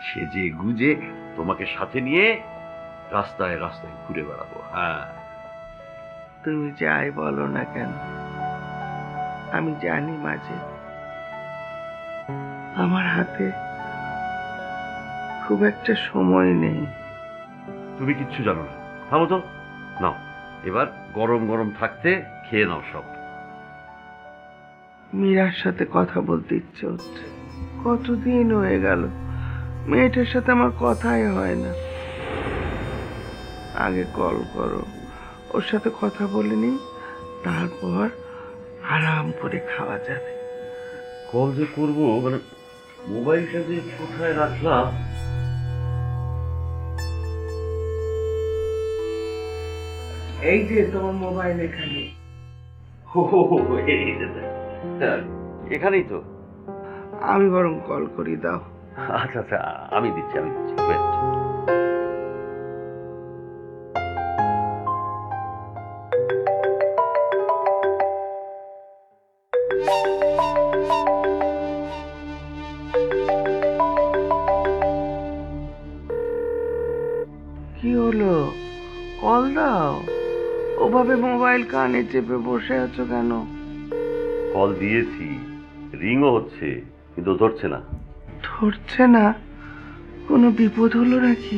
সেজে গুজে তোমাকে সাথে নিয়ে রাস্তায় রাস্তায় ঘুরে বেড়াবো। হ্যাঁ, তুমি যাই বলো না কেন, আমি জানি মাঝে আমার হাতে খুব একটা সময় নেই। তুমি কিচ্ছু জানো না, থামো তো। নাও, এবার গরম গরম থাকতে খেয়ে নাও সব। মীরার সাথে কথা বলতে ইচ্ছে হচ্ছে, কতদিন হয়ে গেল মেয়েটার সাথে আমার কথাই হয় না। আগে কল করো, ওর সাথে কথা বলে নি, তারপর আরাম করে খাওয়া যাবে। কল যে করবো, মানে মোবাইলটা যে কোথায় রাখলাম। এই যে তোমার মোবাইল এখানে। হো হো হো, এই যে দেখ। হ্যাঁ, এখানেই তো। আমি বরং কল করি, দাও। আচ্ছা আচ্ছা, আমি দিচ্ছি wait। কি হলো, কল দাও। ওভাবে মোবাইল কানে চেপে বসে আছো কেন? কল দিয়েছি, রিংও হচ্ছে, কিন্তু ধরছে না। ধরছে না? কোনো বিপদ হলো নাকি?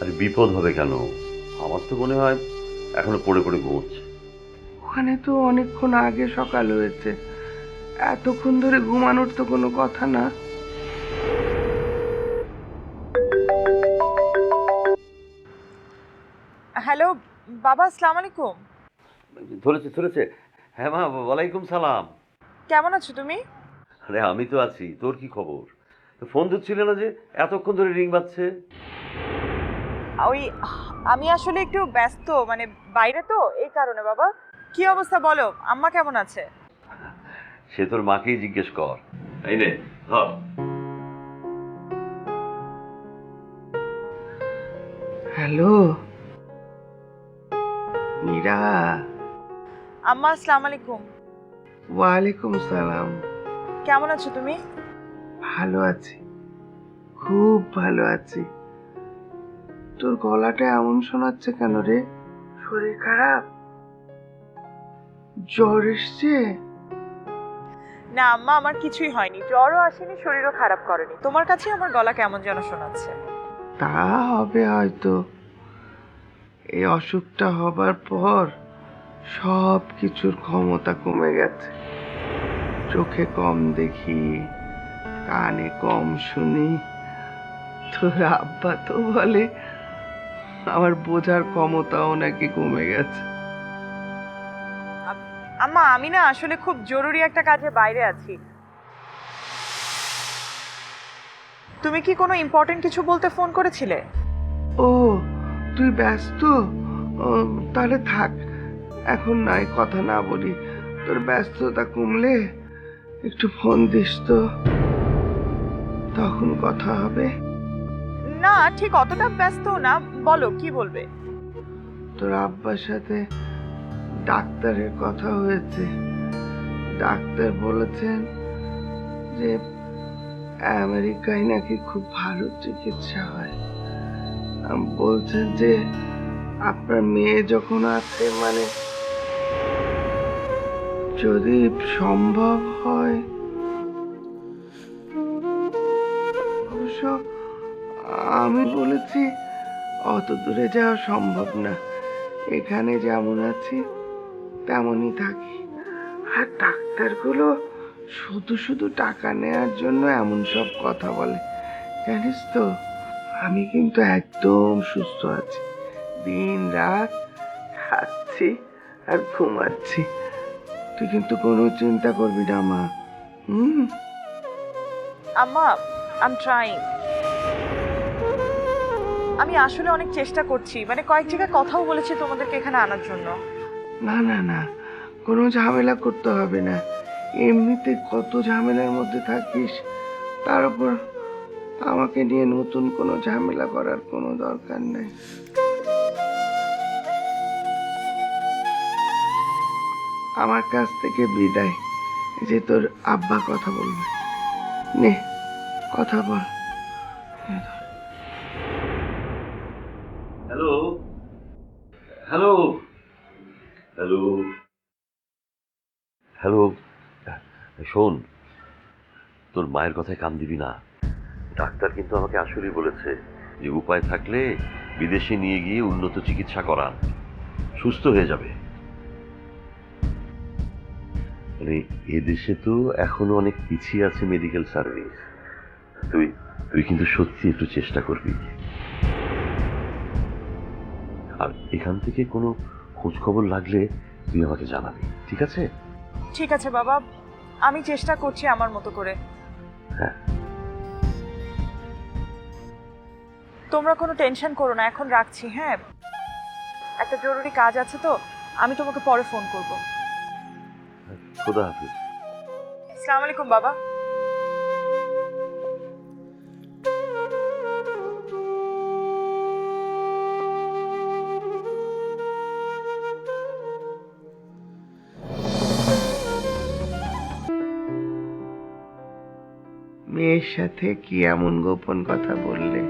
আরে বিপদ হবে কেন? আমার তো মনে হয় এখনো পড়ে পড়ে ঘুমোচ্ছে। ওখানে তো অনেকক্ষণ আগে সকাল হয়েছে, এতক্ষণ ধরে ঘুমানোর তো কোনো কথা না। হ্যালো বাবা, আসসালামু আলাইকুম। ধরেছে ধরেছে। হ্যাঁ মা, ওয়ালাইকুম সালাম। কেমন আছো তুমি? আরে আমি তো আছি, তোর কি খবর? ফোন ধরছিল না যে, এতক্ষণ ধরে রিং বাজছে। ওই আমি আসলে একটু ব্যস্ত, মানে বাইরে তো, এই কারণে। বাবা কি অবস্থা বলো, আম্মা কেমন আছে? সে তোর মাকেই জিজ্ঞেস কর। এই নে ধর। হ্যালো মীরা। আম্মা আসসালামু আলাইকুম। ওয়ালাইকুম সালাম। কেমন আছো তুমি? ভালো আছি, খুব ভালো আছি। তোর গলাটা এমন শোনাচ্ছে কেন রে? শরীর খারাপ? জ্বর এসছে? না আম্মা, আমার কিছুই হয়নি, জ্বরও আসেনি, শরীরও খারাপ করেনি। তোমার কাছে আমার গলা কেমন যেন শোনাচ্ছে। তা হবে হয়তো। এই অসুখটা হবার পর সব কিছুর ক্ষমতা কমে গেছে। চোখে কম দেখি, কানে কম শুনি। তোর আব্বা তো বলে আমার বোঝার ক্ষমতাও নাকি কমে গেছে। আম্মা আমি না আসলে খুব জরুরি একটা কাজে বাইরে আছি। তুমি কি কোনো ইম্পর্টেন্ট কিছু বলতে ফোন করেছিলে? ও, তুই ব্যস্ত? ও, তাহলে থাক, এখন নাই কথা না বলি। তোর ব্যস্ততা কমলে একটু ফোন দিস তো, তখন কথা হবে। না ঠিক অতটা ব্যস্ত না, বলো কি বলবে। তোর আব্বার সাথে ডাক্তারের কথা হয়েছে। ডাক্তার বলেছেন যে আমেরিকায় নাকি খুব ভালো চিকিৎসা হয়। বলছেন যে আপনার মেয়ে যখন আছে, মানে যদি সম্ভব হয়। অবশ্য আমি বলেছি অত দূরে যাওয়া সম্ভব না, এখানে যেমন আছি তেমনই থাকি। আর ডাক্তারগুলো শুধু শুধু টাকা নেওয়ার জন্য এমন সব কথা বলে, জানিস তো। আমি কিন্তু একদম সুস্থ আছি, দিন রাত খাচ্ছি আর ঘুমাচ্ছি। তুই কিন্তু কোনো চিন্তা করবি না মা। হুম। আম্মা আম ট্রাইং। আমি আসলে অনেক চেষ্টা করছি, মানে কয়েক জায়গায় কথাও বলেছি তোমাদেরকে এখানে আনার জন্য। না না না, কোনো ঝামেলা করতে হবে না। এমনিতে কত ঝামেলার মধ্যে থাকিস, তার উপর আমাকে নিয়ে নতুন কোনো ঝামেলা করার কোনো দরকার নেই। আমার কাছ থেকে বিদায়। এই যে তোর আব্বা কথা বলবে, নে কথা বল। হ্যালো হ্যালো হ্যালো, শোন, তোর মায়ের কথায় কান দিবি না। ডাক্তার কিন্তু আমাকে আসলেই বলেছে যে উপায় থাকলে বিদেশে নিয়ে গিয়ে উন্নত চিকিৎসা করান, সুস্থ হয়ে যাবে। মানে এদেশে তো এখনো অনেক পিছিয়ে আছে মেডিকেল সার্ভিস। তুই তুই কিন্তু সত্যি একটু চেষ্টা করবি। আর এখান থেকে কোনো খোঁজ খবর লাগলে তুই আমাকে জানাবি, ঠিক আছে? ঠিক আছে বাবা, আমি চেষ্টা করছি আমার মতো করে। হ্যাঁ। তোমরা কোনো টেনশন করো না, এখন রাখছি। হ্যাঁ, একটা জরুরি কাজ আছে তো, আমি তোমাকে পরে ফোন করব। খোদা হাফিজ। আসসালামু আলাইকুম বাবা। মেয়ের সাথে কি এমন গোপন কথা বললে?